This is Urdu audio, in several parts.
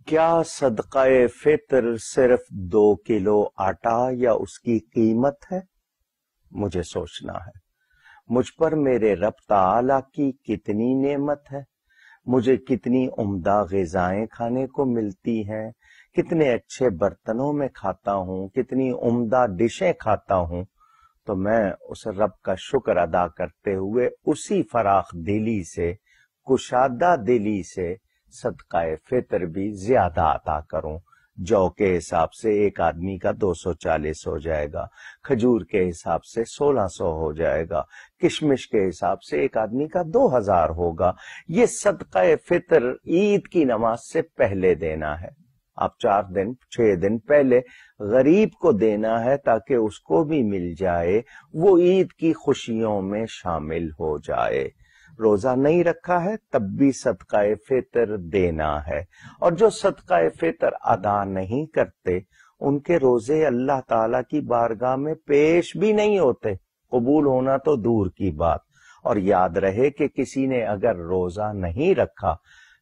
کیا صدقہ فطر صرف 2 کلو آٹا یا اس کی قیمت ہے؟ مجھے سوچنا ہے مجھ پر میرے رب تعالی کی کتنی نعمت ہے، مجھے کتنی عمدہ غذائیں کھانے کو ملتی ہیں، کتنے اچھے برتنوں میں کھاتا ہوں، کتنی عمدہ ڈشیں کھاتا ہوں، تو میں اس رب کا شکر ادا کرتے ہوئے اسی فراخ دلی سے، کشادہ دلی سے صدقہ فطر بھی زیادہ عطا کروں۔ جو کے حساب سے ایک آدمی کا 240 ہو جائے گا، کھجور کے حساب سے 1600 ہو جائے گا، کشمش کے حساب سے ایک آدمی کا 2000 ہوگا۔ یہ صدقہ فطر عید کی نماز سے پہلے دینا ہے۔ آپ 4 دن 6 دن پہلے غریب کو دینا ہے تاکہ اس کو بھی مل جائے، وہ عید کی خوشیوں میں شامل ہو جائے۔ روزہ نہیں رکھا ہے تب بھی صدقہ فطر دینا ہے، اور جو صدقہ فطر ادا نہیں کرتے ان کے روزے اللہ تعالی کی بارگاہ میں پیش بھی نہیں ہوتے، قبول ہونا تو دور کی بات۔ اور یاد رہے کہ کسی نے اگر روزہ نہیں رکھا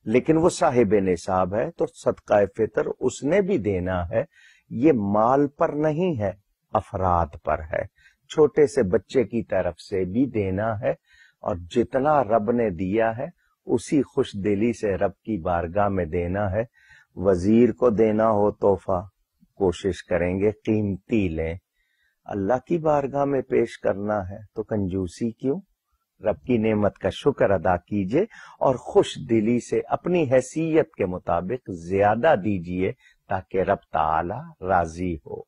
لیکن وہ صاحب نصاب ہے تو صدقہ فطر اس نے بھی دینا ہے۔ یہ مال پر نہیں ہے، افراد پر ہے، چھوٹے سے بچے کی طرف سے بھی دینا ہے، اور جتنا رب نے دیا ہے اسی خوش دلی سے رب کی بارگاہ میں دینا ہے۔ وزیر کو دینا ہو تحفہ کوشش کریں گے قیمتی لیں، اللہ کی بارگاہ میں پیش کرنا ہے تو کنجوسی کیوں؟ رب کی نعمت کا شکر ادا کیجئے اور خوش دلی سے اپنی حیثیت کے مطابق زیادہ دیجئے تاکہ رب تعالی راضی ہو۔